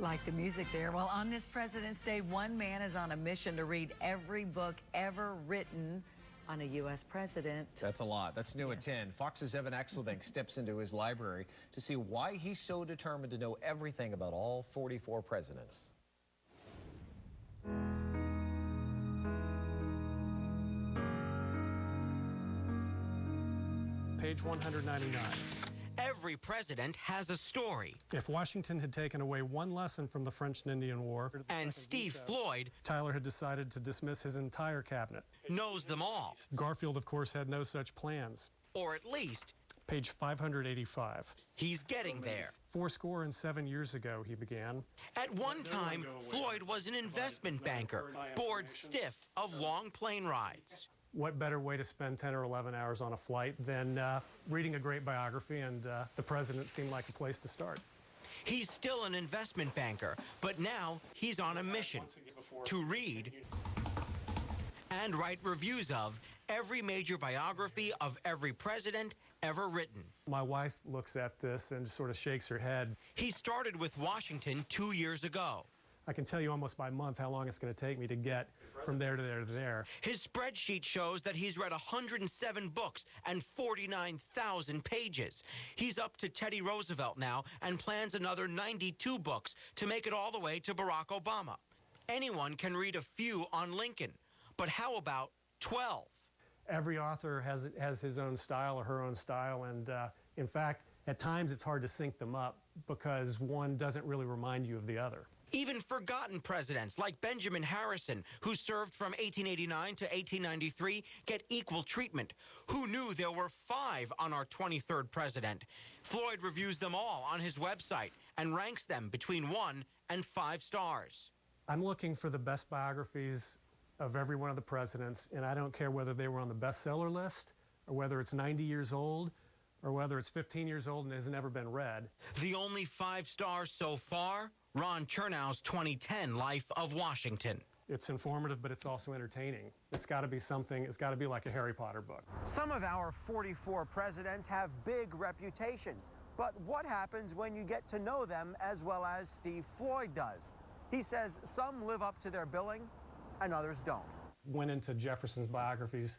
Like the music there. Well, on this President's Day, one man is on a mission to read every book ever written on a U.S. president. That's a lot. That's new at 10. Fox's Evan Axelbank steps into his library to see why he's so determined to know everything about all 44 presidents. Page 199. Every president has a story. If Washington had taken away one lesson from the French and Indian War, And Steve Floyd Tyler had decided to dismiss his entire cabinet. knows them all, Garfield, of course, had no such plans. or at least Page 585. he's getting there. 7 years ago, he began. At one time, Floyd was an investment banker, bored stiff of long plane rides. What better way to spend 10 or 11 hours on a flight than reading a great biography, and the president seemed like a place to start. He's still an investment banker, but now he's on a mission to read and write reviews of every major biography of every president ever written. My wife looks at this and sort of shakes her head. He started with Washington 2 years ago. I can tell you almost by month how long it's going to take me to get from there to there to there. His spreadsheet shows that he's read 107 books and 49,000 pages. He's up to Teddy Roosevelt now and plans another 92 books to make it all the way to Barack Obama. Anyone can read a few on Lincoln, but how about 12? Every author has his own style or her own style, and in fact, at times it's hard to sync them up because one doesn't really remind you of the other. Even forgotten presidents like Benjamin Harrison, who served from 1889 to 1893, get equal treatment. Who knew there were 5 on our 23rd president? Floyd reviews them all on his website and ranks them between 1 and 5 stars. I'm looking for the best biographies of every one of the presidents, and I don't care whether they were on the bestseller list or whether it's 90 years old or whether it's 15 years old and has never been read. The only 5 stars so far? Ron Chernow's 2010 Life of Washington. It's informative, but it's also entertaining. It's got to be something, it's got to be like a Harry Potter book. Some of our 44 presidents have big reputations, but what happens when you get to know them as well as Steve Floyd does? He says some live up to their billing and others don't. Went into Jefferson's biographies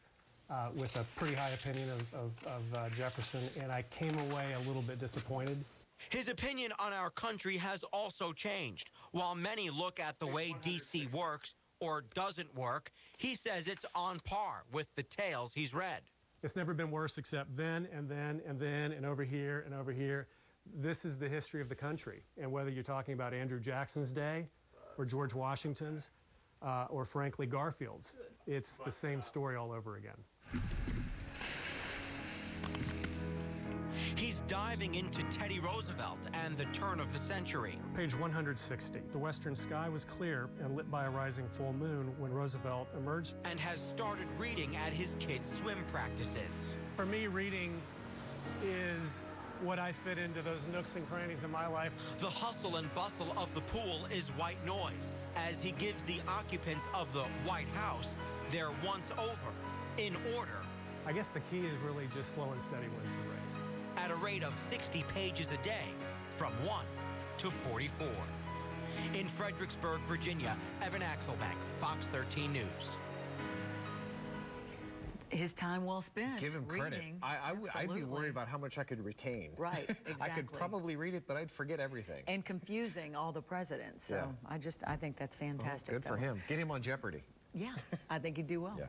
with a pretty high opinion of Jefferson, and I came away a little bit disappointed. His opinion on our country has also changed. While many look at the way D.C. works or doesn't work, he says it's on par with the tales he's read. It's never been worse except then and then and then and over here and over here. This is the history of the country. And whether you're talking about Andrew Jackson's day or George Washington's or frankly Garfield's, it's the same story all over again. He's diving into Teddy Roosevelt and the turn of the century. Page 160. The western sky was clear and lit by a rising full moon when Roosevelt emerged. And has started reading at his kids' swim practices. For me, reading is what I fit into those nooks and crannies in my life. The hustle and bustle of the pool is white noise as he gives the occupants of the White House their once over in order. I guess the key is really just slow and steady wins the race. At a rate of 60 pages a day, from 1 to 44. In Fredericksburg, Virginia, Evan Axelbank, Fox 13 News. His time well spent. Give him credit. reading. I'd be worried about how much I could retain. Right, exactly. I could probably read it, but I'd forget everything. And confusing all the presidents. So Yeah. I think that's fantastic. Good for him. Get him on Jeopardy. Yeah, I think he'd do well. Yeah.